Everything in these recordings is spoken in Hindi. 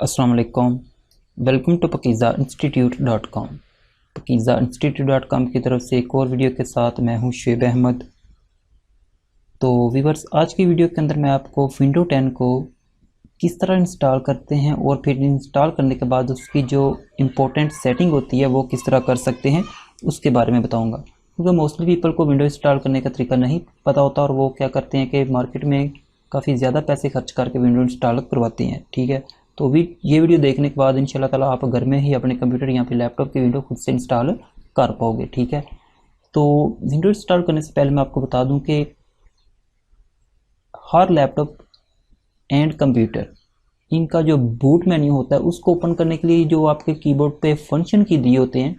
अस्सलाम वालेकुम। Welcome to pakizainstitute.com। pakizainstitute.com की तरफ से एक और वीडियो के साथ मैं हूं शुएब अहमद। तो व्यूअर्स, आज की वीडियो के अंदर मैं आपको विंडो 10 को किस तरह इंस्टॉल करते हैं और फिर इंस्टॉल करने के बाद उसकी जो इम्पोर्टेंट सेटिंग होती है वो किस तरह कर सकते हैं उसके बारे में बताऊँगा। क्योंकि मोस्टली पीपल को विंडो इंस्टॉल करने का तरीका नहीं पता होता और वो क्या करते हैं कि मार्केट में काफ़ी ज़्यादा पैसे खर्च करके विंडो इंस्टॉल करवाते हैं। ठीक है, तो ये वीडियो देखने के बाद इंशाल्लाह ताला आप घर में ही अपने कंप्यूटर या फिर लैपटॉप की विंडो खुद से इंस्टॉल कर पाओगे। ठीक है, तो विंडो इंस्टॉल करने से पहले मैं आपको बता दूं कि हर लैपटॉप एंड कंप्यूटर, इनका जो बूट मेन्यू होता है उसको ओपन करने के लिए जो आपके कीबोर्ड पे फंक्शन की दिए होते हैं,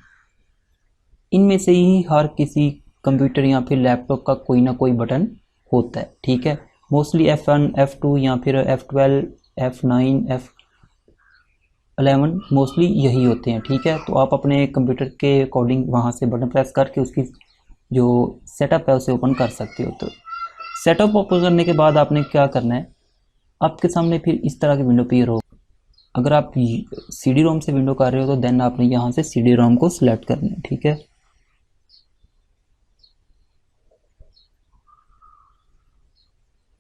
इनमें से ही हर किसी कंप्यूटर या फिर लैपटॉप का कोई ना कोई बटन होता है। ठीक है, मोस्टली F1 F2 या फिर F12 F9 F11 मोस्टली यही होते हैं। ठीक है, तो आप अपने कंप्यूटर के अकॉर्डिंग वहाँ से बटन प्रेस करके उसकी जो सेटअप है उसे ओपन कर सकते हो। तो सेटअप ओपन करने के बाद आपने क्या करना है, आपके सामने फिर इस तरह की विंडो अपीयर हो। अगर आप CD रोम से विंडो कर रहे हो तो देन आपने यहाँ से CD रोम को सिलेक्ट करना है। ठीक है,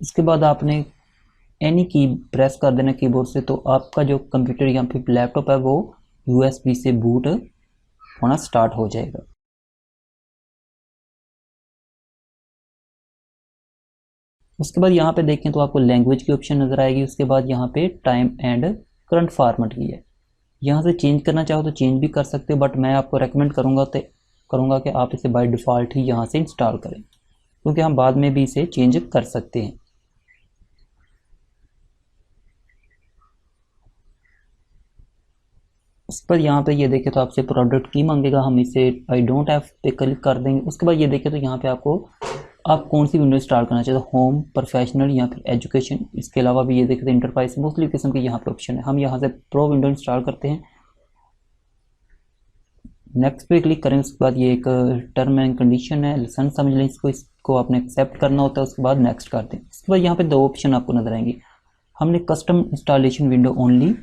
इसके बाद आपने एनी की प्रेस कर देना कीबोर्ड से, तो आपका जो कंप्यूटर या फिर लैपटॉप है वो USB से बूट होना स्टार्ट हो जाएगा। उसके बाद यहाँ पे देखें तो आपको लैंग्वेज की ऑप्शन नज़र आएगी। उसके बाद यहाँ पे टाइम एंड करंट फॉर्मेट की है, यहाँ से चेंज करना चाहो तो चेंज भी कर सकते हो, बट मैं आपको रेकमेंड करूँगा कि आप इसे बाय डिफ़ॉल्ट ही यहाँ से इंस्टॉल करें, क्योंकि हम बाद में भी इसे चेंज कर सकते हैं। उस पर यहाँ पे ये देखें तो आपसे प्रोडक्ट की मांगेगा, हम इसे आई डोंट हैव पे क्लिक कर देंगे। उसके बाद ये देखें तो यहाँ पे आपको आप कौन सी विंडो इंस्टॉल करना चाहते हो, होम, प्रोफेशनल या फिर एजुकेशन। इसके अलावा भी ये देखें तो इंटरप्राइज, मोस्टली किस्म के यहाँ पे ऑप्शन है। हम यहाँ से प्रो विंडो इंस्टॉल करते हैं, नेक्स्ट पे क्लिक करें। उसके बाद ये एक टर्म एंड कंडीशन है, लाइसेंस समझ लें इसको आपने एक्सेप्ट करना होता है। उसके बाद नेक्स्ट कर दें। उसके बाद यहाँ पे दो ऑप्शन आपको नजर आएंगे, हमने custom installation window only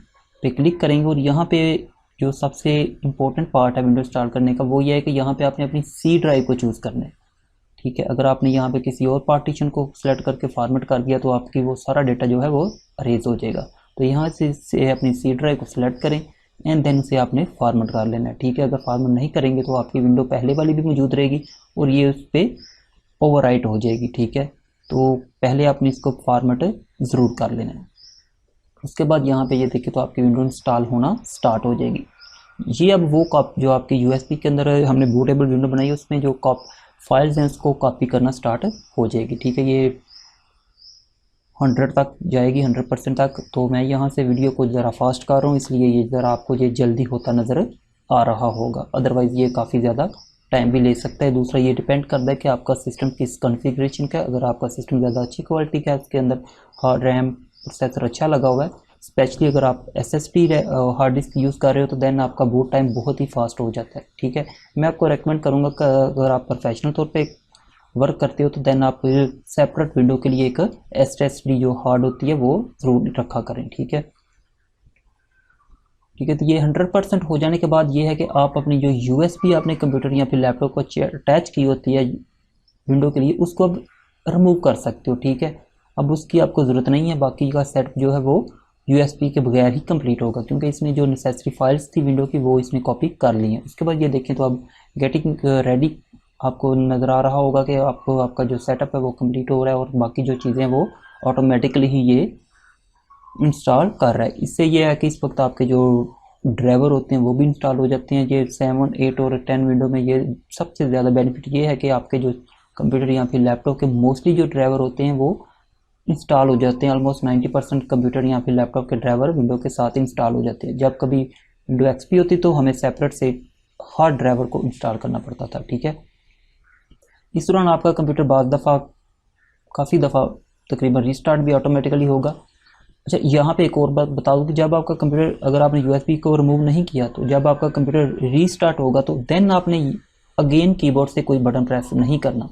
pay click करेंगे। और यहाँ पे जो सबसे इम्पोर्टेंट पार्ट है विंडो इंस्टॉल करने का वो ये है कि यहाँ पे आपने अपनी C ड्राइव को चूज़ करना है। ठीक है, अगर आपने यहाँ पे किसी और पार्टीशन को सेलेक्ट करके फॉर्मेट कर दिया तो आपकी वो सारा डेटा जो है वो अरेज हो जाएगा। तो यहाँ से अपनी C ड्राइव को सिलेक्ट करें एंड देन उसे आपने फॉर्मेट कर लेना है। ठीक है, अगर फॉर्मेट नहीं करेंगे तो आपकी विंडो पहले वाली भी मौजूद रहेगी और ये उस पर ओवरराइट हो जाएगी। ठीक है, तो पहले आपने इसको फॉर्मेट ज़रूर कर लेना है। उसके बाद यहाँ पे ये देखिए तो आपकी विंडो इंस्टॉल होना स्टार्ट हो जाएगी। ये अब वो जो आपके USB के अंदर हमने बूटेबल विंडो बनाई है उसमें जो फाइल्स हैं उसको कॉपी करना स्टार्ट हो जाएगी। ठीक है, ये 100 तक जाएगी, 100% तक। तो मैं यहाँ से वीडियो को ज़रा फास्ट कर रहा हूँ, इसलिए ये ज़रा आपको ये जल्दी होता नज़र आ रहा होगा, अदरवाइज़ ये काफ़ी ज़्यादा टाइम भी ले सकता है। दूसरा ये डिपेंड करता है कि आपका सिस्टम किस कॉन्फ़िगरेशन का है। अगर आपका सिस्टम ज़्यादा अच्छी क्वालिटी का है, उसके अंदर हार्ड रैम प्रोसेसर अच्छा लगा हुआ है, स्पेशली अगर आप SSD हार्ड डिस्क यूज़ कर रहे हो तो देन आपका बूट टाइम बहुत ही फास्ट हो जाता है। ठीक है, मैं आपको रेकमेंड करूँगा कि अगर आप प्रोफेशनल तौर पे वर्क करते हो तो देन आप सेपरेट विंडो के लिए एक SSD जो हार्ड होती है वो ज़रूर रखा करें। ठीक है, ठीक है, तो ये 100% हो जाने के बाद ये है कि आप अपनी जो USB अपने कंप्यूटर या फिर लैपटॉप को अटैच की होती है विंडो के लिए, उसको अब रिमूव कर सकते हो। ठीक है, अब उसकी आपको ज़रूरत नहीं है, बाकी का सेट जो है वो USB के बगैर ही कंप्लीट होगा, क्योंकि इसने जो नेसेसरी फाइल्स थी विंडो की वो इसने कॉपी कर ली हैं। उसके बाद ये देखें तो अब गेटिंग रेडी आपको नज़र आ रहा होगा कि आपको आपका जो सेटअप है वो कंप्लीट हो रहा है और बाकी जो चीज़ें हैं वो ऑटोमेटिकली ही ये इंस्टॉल कर रहा है। इससे ये है कि इस वक्त आपके जो ड्राइवर होते हैं वो भी इंस्टॉल हो जाते हैं। ये 7, 8 और 10 विंडो में ये सबसे ज़्यादा बेनिफिट ये है कि आपके जो कंप्यूटर या फिर लैपटॉप के मोस्टली जो ड्राइवर होते हैं वो इंस्टॉल हो जाते हैं। ऑलमोस्ट 90% कंप्यूटर या फिर लैपटॉप के ड्राइवर विंडो के साथ इंस्टॉल हो जाते हैं। जब कभी विंडो XP होती तो हमें सेपरेट से हर ड्राइवर को इंस्टॉल करना पड़ता था। ठीक है, इस दौरान आपका कंप्यूटर काफ़ी दफ़ा तकरीबन रीस्टार्ट भी ऑटोमेटिकली होगा। अच्छा, यहाँ पे एक और बात बता दूँ कि जब आपका कंप्यूटर, अगर आपने USB को रिमूव नहीं किया तो जब आपका कंप्यूटर रीस्टार्ट होगा तो देन आपने अगेन कीबोर्ड से कोई बटन प्रेस नहीं करना।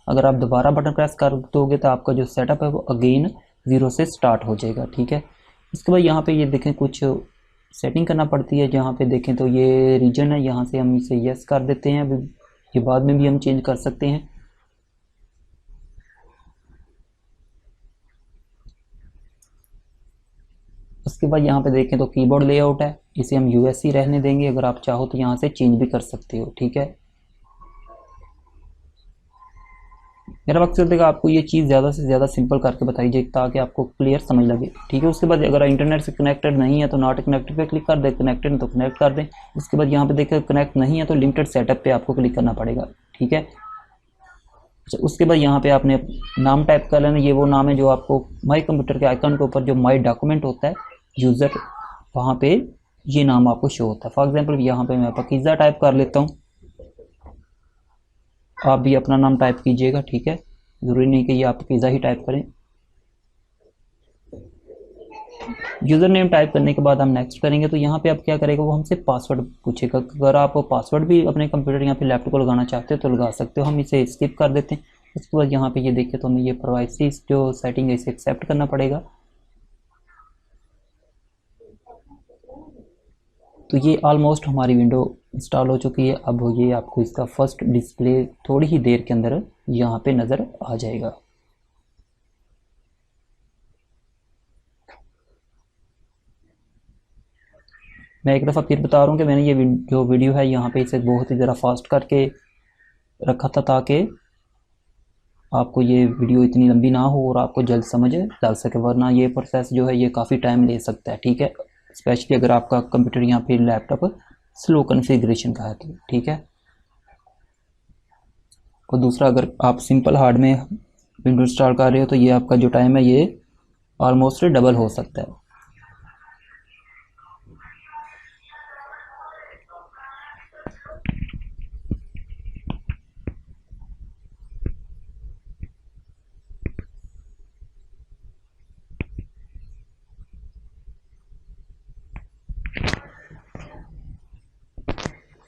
अगर आप दोबारा बटन प्रेस कर दोगे तो आपका जो सेटअप है वो अगेन 0 से स्टार्ट हो जाएगा। ठीक है, इसके बाद यहाँ पे ये देखें कुछ सेटिंग करना पड़ती है। जहाँ पे देखें तो ये रीजन है, यहाँ से हम इसे यस कर देते हैं। अभी ये बाद में भी हम चेंज कर सकते हैं। उसके बाद यहाँ पे देखें तो कीबोर्ड लेआउट है, इसे हम यूएससी रहने देंगे। अगर आप चाहो तो यहाँ से चेंज भी कर सकते हो, ठीक है। मेरा मकसद देगा आपको ये चीज़ ज़्यादा से ज़्यादा सिंपल करके बताई जाए ताकि आपको क्लियर समझ लगे, ठीक है। उसके बाद अगर इंटरनेट से कनेक्टेड नहीं है तो नॉट कनेक्टेड पे क्लिक कर दें, कनेक्टेड तो कनेक्ट कर दें। उसके बाद यहाँ पे देखिए कनेक्ट नहीं है तो लिमिटेड सेटअप पे आपको क्लिक करना पड़ेगा, ठीक है। अच्छा, उसके बाद यहाँ पे आपने नाम टाइप कर लेना। ये वो नाम है जो आपको माई कंप्यूटर के आइकन के ऊपर जो माई डॉक्यूमेंट होता है यूज़र, वहाँ पे ये नाम आपको शो होता है। फॉर एग्जाम्पल यहाँ पे मैं पकीज़ा टाइप कर लेता हूँ। आप भी अपना नाम टाइप कीजिएगा, ठीक है। ज़रूरी नहीं कि ये आप पकीज़ा ही टाइप करें। यूज़र नेम टाइप करने के बाद हम नेक्स्ट करेंगे तो यहाँ पे आप क्या करेगा, वो हमसे पासवर्ड पूछेगा। अगर आप पासवर्ड भी अपने कंप्यूटर या फिर लैपटॉप को लगाना चाहते हो तो लगा सकते हो, हम इसे स्किप कर देते हैं। उसके बाद यहाँ पे ये देखिए तो हमें ये प्राइवेसी जो सेटिंग है इसे एक्सेप्ट करना पड़ेगा। तो ये ऑलमोस्ट हमारी विंडो इंस्टॉल हो चुकी है। अब ये आपको इसका फर्स्ट डिस्प्ले थोड़ी ही देर के अंदर यहाँ पे नज़र आ जाएगा। मैं एक दफ़ा फिर बता रहा हूँ कि मैंने ये जो वीडियो है यहाँ पे इसे बहुत ही ज़रा फास्ट करके रखा था ताकि आपको ये वीडियो इतनी लंबी ना हो और आपको जल्द समझ लग सके, वरना ये प्रोसेस जो है ये काफ़ी टाइम ले सकता है, ठीक है। स्पेशली अगर आपका कंप्यूटर या फिर लैपटॉप स्लो कॉन्फ़िगरेशन का है तो, ठीक है। और दूसरा, अगर आप सिंपल हार्ड में विंडो इंस्टॉल कर रहे हो तो ये आपका जो टाइम है ये ऑलमोस्ट डबल हो सकता है।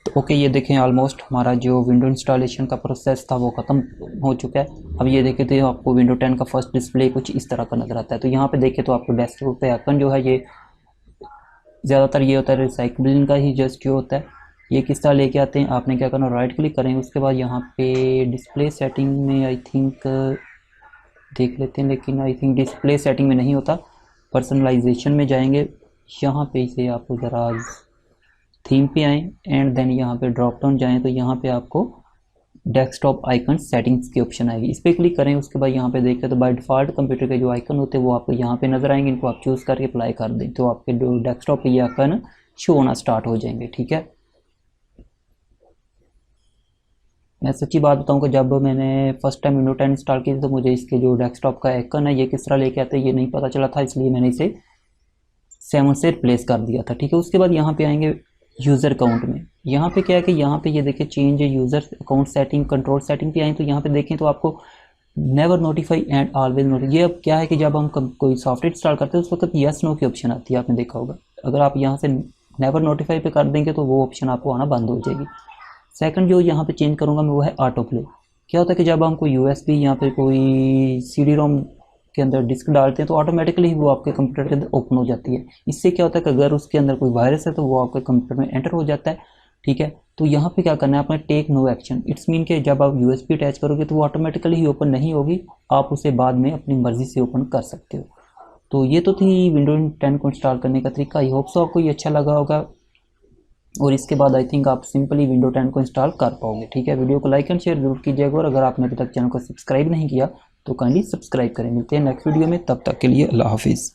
ओके, ये देखें ऑलमोस्ट हमारा जो विंडो इंस्टॉलेशन का प्रोसेस था वो ख़त्म हो चुका है। अब ये देखें तो आपको विंडो 10 का फर्स्ट डिस्प्ले कुछ इस तरह का नज़र आता है। तो यहाँ पे देखें तो आपको डेस्कटॉप पे आइकन जो है ये ज़्यादातर ये होता है रिसाइकलिंग का ही जस्ट जो होता है। ये किस तरह लेके आते हैं, आपने क्या करना, राइट क्लिक करें। उसके बाद यहाँ पे डिस्प्ले सेटिंग में आई थिंक देख लेते हैं, लेकिन आई थिंक डिस्प्ले सेटिंग में नहीं होता। पर्सनलाइजेशन में जाएंगे, यहाँ पे इसे आप ज़रा थीम पे आएँ एंड देन यहाँ पे ड्रॉप डाउन जाएँ तो यहाँ पे आपको डेस्कटॉप आइकन सेटिंग्स की ऑप्शन आएगी, इस पर क्लिक करें। उसके बाद यहाँ पे देखें तो बाय डिफ़ॉल्ट कंप्यूटर के जो आइकन होते हैं वो आपको यहाँ पे नज़र आएंगे। इनको आप चूज़ करके अप्लाई कर दें तो आपके जो डेस्कटॉप पे ये आइकन शो होना स्टार्ट हो जाएंगे, ठीक है। मैं सच्ची बात बताऊँ कि जब मैंने फर्स्ट टाइम विंडो 10 इंस्टॉल की थी तो मुझे इसके जो डेस्कटॉप का आइकन है ये किस तरह लेके आते हैं ये नहीं पता चला था, इसलिए मैंने इसे 7 से रिप्लेस कर दिया था, ठीक है। उसके बाद यहाँ पे आएंगे यूज़र अकाउंट में। यहाँ पे क्या है कि यहाँ पे ये देखें change user account setting control setting पे आए तो यहाँ पे देखें तो आपको never notify and always notify, ये अब क्या है कि जब हम कोई सॉफ्टवेयर इंस्टॉल करते हैं उस वक्त यस नो की ऑप्शन आती है, आपने देखा होगा। अगर आप यहाँ से नेवर नोटिफाई पे कर देंगे तो वो ऑप्शन आपको आना बंद हो जाएगी। सेकंड जो यहाँ पे चेंज करूँगा मैं वो है ऑटो प्ले। क्या होता है कि जब हम कोई यूएसबी या फिर कोई सीडी रोम के अंदर डिस्क डालते हैं तो ऑटोमेटिकली ही वो आपके कंप्यूटर के अंदर ओपन हो जाती है। इससे क्या होता है कि अगर उसके अंदर कोई वायरस है तो वो आपके कंप्यूटर में एंटर हो जाता है, ठीक है। तो यहाँ पे क्या करना है, आपने take no action, it's mean कि जब आप यूएसबी अटैच करोगे तो वो ऑटोमेटिकली ही ओपन नहीं होगी, आप उसे बाद में अपनी मर्ज़ी से ओपन कर सकते हो। तो ये तो थी विंडो 10 को इंस्टॉल करने का तरीका। आई होप सो आपको ये अच्छा लगा होगा और इसके बाद आई थिंक आप सिंपली विंडो 10 को इंस्टॉल कर पाओगे, ठीक है। वीडियो को लाइक एंड शेयर जरूर कीजिएगा और अगर आपने अभी तक चैनल को सब्सक्राइब नहीं किया तो काइंडली सब्सक्राइब करें। मिलते हैं नेक्स्ट वीडियो में, तब तक के लिए अल्लाह हाफिज़।